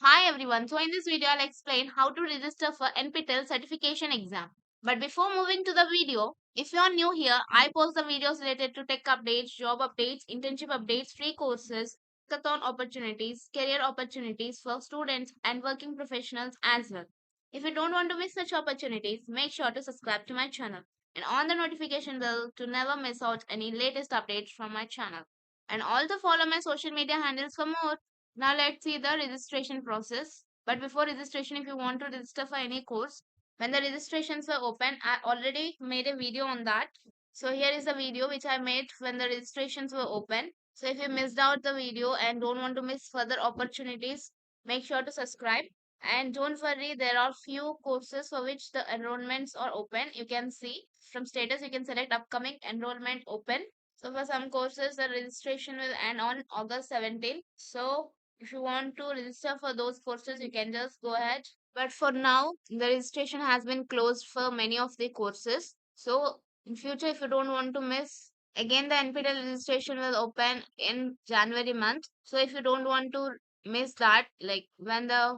Hi everyone. So in this video I'll explain how to register for NPTEL certification exam. But before moving to the video, if you are new here, I post the videos related to tech updates, job updates, internship updates, free courses, hackathon opportunities, career opportunities for students and working professionals as well. If you don't want to miss such opportunities, make sure to subscribe to my channel and on the notification bell to never miss out any latest updates from my channel. And also follow my social media handles for more. Now let's see the registration process. But before registration, if you want to register for any course, when the registrations were open, I already made a video on that. So here is the video which I made when the registrations were open. So if you missed out the video and don't want to miss further opportunities, make sure to subscribe. And don't worry, there are few courses for which the enrollments are open. You can see from status, you can select upcoming enrollment open. So for some courses, the registration will end on August 17th. So if you want to register for those courses, you can just go ahead. But for now, the registration has been closed for many of the courses. So in future, if you don't want to miss, again the NPTEL registration will open in January month. So if you don't want to miss that, like when the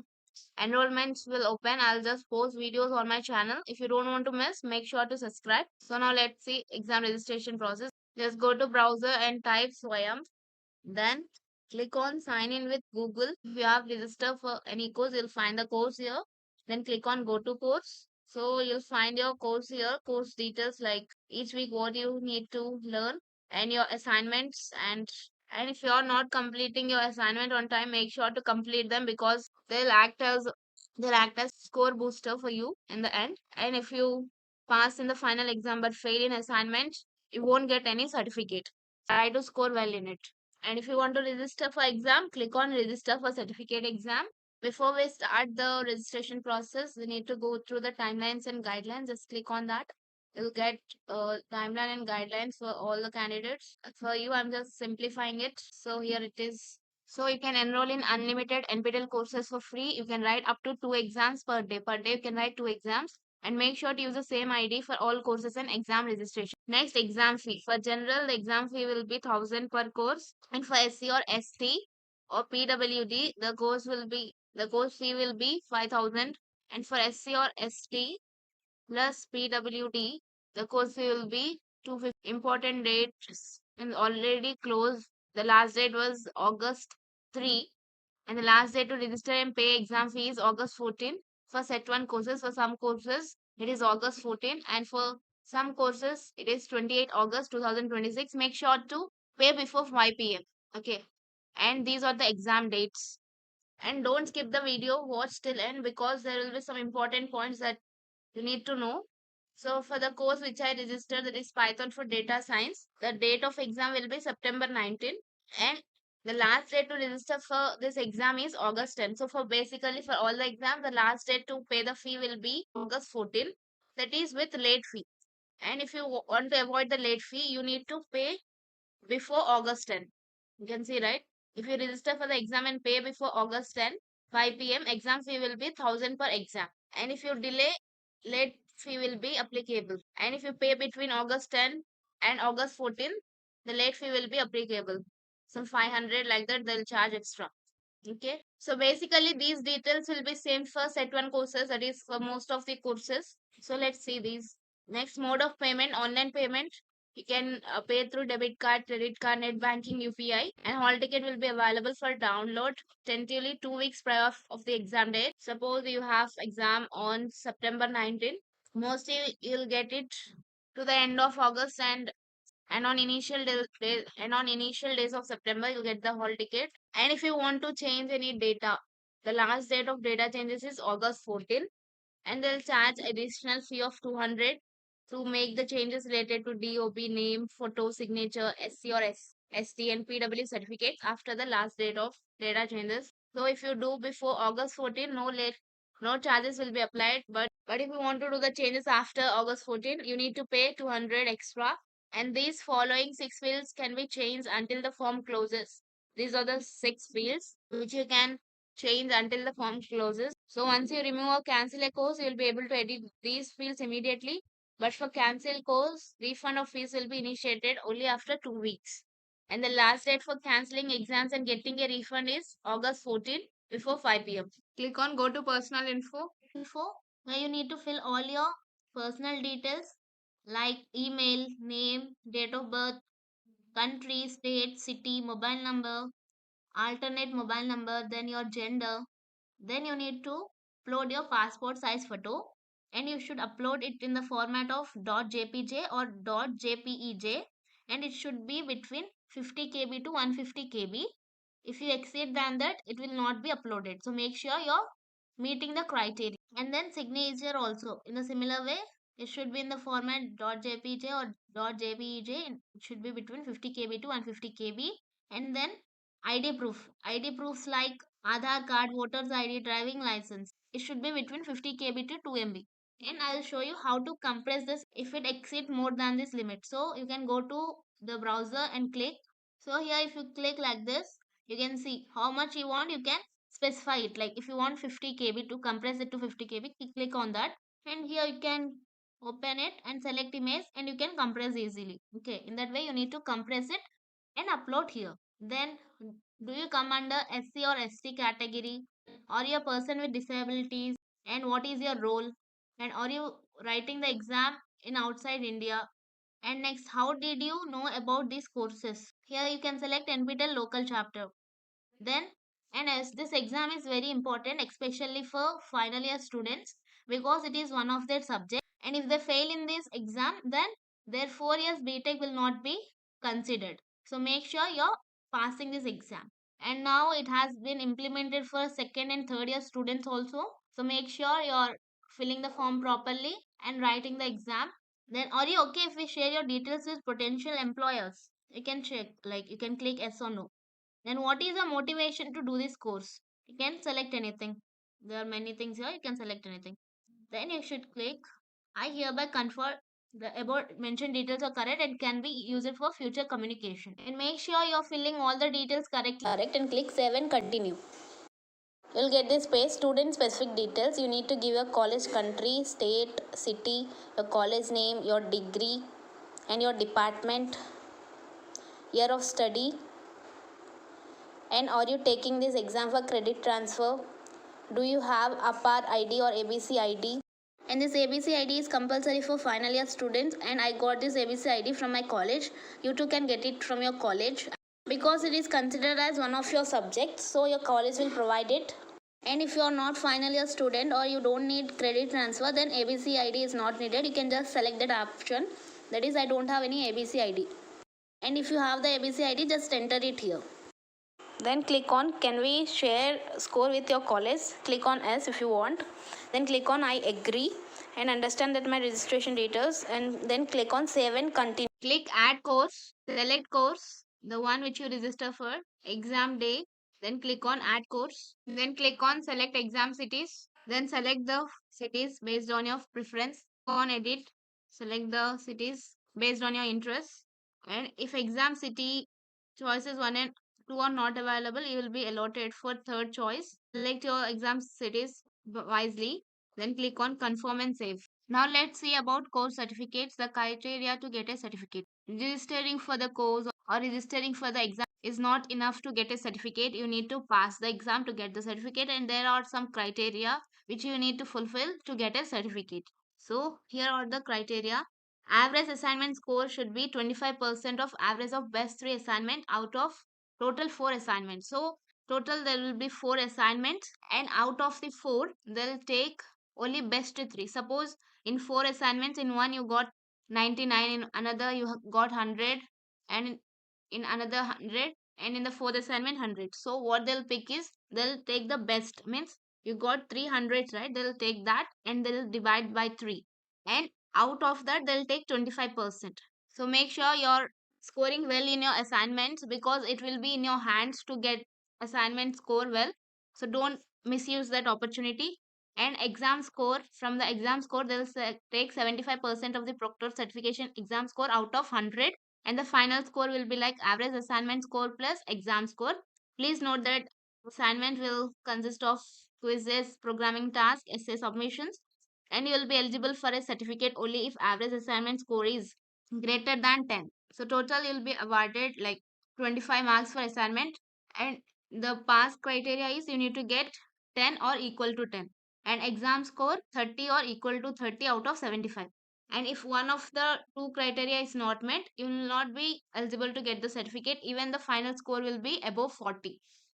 enrollments will open, I'll just post videos on my channel. If you don't want to miss, make sure to subscribe. So now let's see exam registration process. Just go to browser and type Swayam. Then click on sign in with Google. If you have registered for any course, you'll find the course here. Then click on go to course. So you'll find your course here, course details like each week what you need to learn and your assignments and if you're not completing your assignment on time, make sure to complete them because they'll act as score booster for you in the end. And if you pass in the final exam but fail in assignment, you won't get any certificate. Try to score well in it. And if you want to register for exam, click on register for certificate exam. Before we start the registration process, we need to go through the timelines and guidelines. Just click on that. You'll get timeline and guidelines for all the candidates. For you, I'm just simplifying it. So here it is. So you can enroll in unlimited NPTEL courses for free. You can write up to 2 exams per day. Per day, you can write 2 exams and make sure to use the same ID for all courses and exam registration. Next, exam fee. For general, the exam fee will be 1000 per course, and for SC or ST or PWD, the course fee will be 5000, and for SC or ST plus PWD, the course fee will be 250. Important dates and already closed. The last date was August 3 and the last day to register and pay exam fee is August 14. For set 1 courses, for some courses, it is August 14, and for some courses, it is 28 August 2026. Make sure to pay before 5 p.m. Okay, and these are the exam dates. And don't skip the video, watch till end because there will be some important points that you need to know. So for the course which I registered, that is Python for data science, the date of exam will be September 19 and the last date to register for this exam is August 10. So for basically for all the exams, the last date to pay the fee will be August 14. That is with late fee. And if you want to avoid the late fee, you need to pay before August 10. You can see, right? If you register for the exam and pay before August 10, 5 p.m., exam fee will be 1000 per exam. And if you delay, late fee will be applicable. And if you pay between August 10 and August 14, the late fee will be applicable. Some 500 like that, they'll charge extra. Okay. So basically, these details will be same for set 1 courses, that is for most of the courses. So let's see these. Next mode of payment, online payment. You can pay through debit card, credit card, net banking, UPI, and hall ticket will be available for download tentatively 2 weeks prior of the exam date. Suppose you have exam on September 19th. Mostly you'll get it to the end of August and on initial days of September you'll get the hall ticket. And if you want to change any data, the last date of data changes is August 14 and they'll charge additional fee of 200 to make the changes related to DOB name, photo, signature, SC or ST and PW certificates after the last date of data changes. So if you do before August 14, no charges will be applied. But if you want to do the changes after August 14, you need to pay 200 extra. And these following 6 fields can be changed until the form closes. These are the 6 fields which you can change until the form closes. So once you remove or cancel a course, you will be able to edit these fields immediately. But for cancel course, refund of fees will be initiated only after 2 weeks. And the last date for cancelling exams and getting a refund is August 14. before 5 p.m. Click on go to personal info where you need to fill all your personal details like email, name, date of birth, country, state, city, mobile number, alternate mobile number, then your gender. Then you need to upload your passport size photo and you should upload it in the format of .jpg or .jpeg and it should be between 50 KB to 150 KB. If you exceed than that, it will not be uploaded. So make sure you're meeting the criteria. And then signature also. In a similar way, it should be in the format .jpg or .jpeg. It should be between 50 KB to 150 KB. And then ID proof. ID proofs like Aadhaar card, voter's ID, driving license. It should be between 50 KB to 2 MB. And I'll show you how to compress this if it exceeds more than this limit. So you can go to the browser and click. So here if you click like this, you can see how much you want. You can specify it. Like if you want 50 KB to compress it to 50 KB, click on that. And here you can open it and select image and you can compress easily. Okay, in that way you need to compress it and upload here. Then do you come under SC or ST category or you a person with disabilities and what is your role and are you writing the exam in outside India and next how did you know about these courses. Here you can select NPTEL local chapter. Then and as this exam is very important especially for final year students because it is one of their subjects and if they fail in this exam then their 4 years BTech will not be considered. So make sure you're passing this exam. And now it has been implemented for second and third year students also. So make sure you're filling the form properly and writing the exam. Then are you okay if we share your details with potential employers? You can check like you can click yes or no. Then what is the motivation to do this course? You can select anything. There are many things here. You can select anything. Then you should click I hereby confirm the above mentioned details are correct and can be used for future communication. And make sure you're filling all the details correctly. Correct and click save and continue. You'll get this page student specific details. You need to give your college country, state, city, your college name, your degree and your department, year of study, and are you taking this exam for credit transfer? Do you have APAR ID or ABC ID? And this ABC ID is compulsory for final year students and I got this ABC ID from my college. You too can get it from your college because it is considered as one of your subjects, so your college will provide it. And if you are not final year student or you don't need credit transfer, then ABC ID is not needed. You can just select that option, that is I don't have any ABC ID. And if you have the ABC ID, just enter it here. Then click on can we share score with your college. Click on yes if you want. Then click on I agree and understand that my registration details and then click on save and continue. Click add course, select course, the one which you register for, exam day. Then click on add course. Then click on select exam cities. Then select the cities based on your preference. Go on edit, select the cities based on your interest. And if exam city choices 1 and 2 are not available, you will be allotted for third choice. Select your exam cities wisely. Then click on confirm and save. Now let's see about course certificates, the criteria to get a certificate. Registering for the course or registering for the exam is not enough to get a certificate. You need to pass the exam to get the certificate and there are some criteria which you need to fulfill to get a certificate. So here are the criteria. Average assignment score should be 25% of average of best 3 assignment out of total 4 assignments. So total there will be 4 assignments and out of the 4 they'll take only best 3. Suppose in 4 assignments in one you got 99, in another you got 100 and in another 100 and in the fourth assignment 100. So what they'll pick is they'll take the best, means you got 300, right? They'll take that and they'll divide by 3 and out of that they'll take 25%. So make sure you're scoring well in your assignments because it will be in your hands to get assignment score well. So don't misuse that opportunity. And exam score, from the exam score they'll take 75% of the proctor certification exam score out of 100 and the final score will be like average assignment score plus exam score. Please note that assignment will consist of quizzes, programming tasks, essay submissions, and you will be eligible for a certificate only if average assignment score is greater than 10. So total you will be awarded like 25 marks for assignment and The pass criteria is you need to get 10 or equal to 10, and exam score 30 or equal to 30 out of 75. And if one of the two criteria is not met, you will not be eligible to get the certificate. Even the final score will be above 40.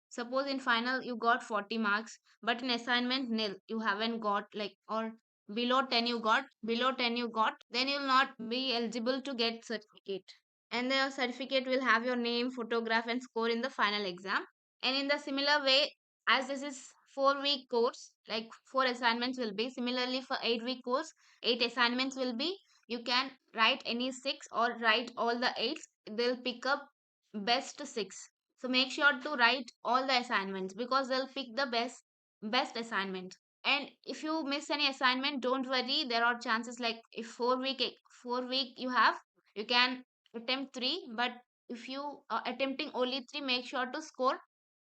Suppose in final you got 40 marks, but in assignment nil, you haven't got, like, or below 10 you got, then you will not be eligible to get certificate. And the certificate will have your name, photograph, and score in the final exam. And in the similar way, as this is 4 week course, like 4 assignments will be, similarly for 8 week course, 8 assignments will be. You can write any six or write all the eights. They'll pick up best six. So make sure to write all the assignments because they'll pick the best assignment. And if you miss any assignment, don't worry. There are chances, like if 4 week you have, you can attempt three. But if you are attempting only three, make sure to score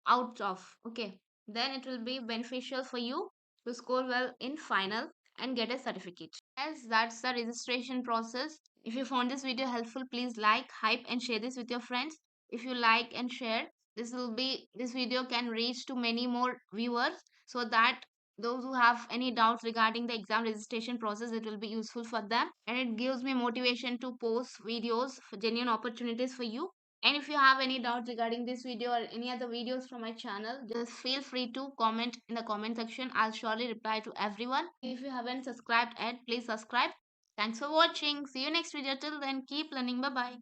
out of. Okay, then it will be beneficial for you to score well in final and get a certificate. As that's the registration process. If you found this video helpful, please like, hype, and share this with your friends. If you like and share, this video can reach to many more viewers, so that those who have any doubts regarding the exam registration process, it will be useful for them, and it gives me motivation to post videos for genuine opportunities for you. And if you have any doubts regarding this video or any other videos from my channel, just feel free to comment in the comment section. I'll surely reply to everyone. If you haven't subscribed yet, please subscribe. Thanks for watching. See you next video. Till then, keep learning. Bye bye.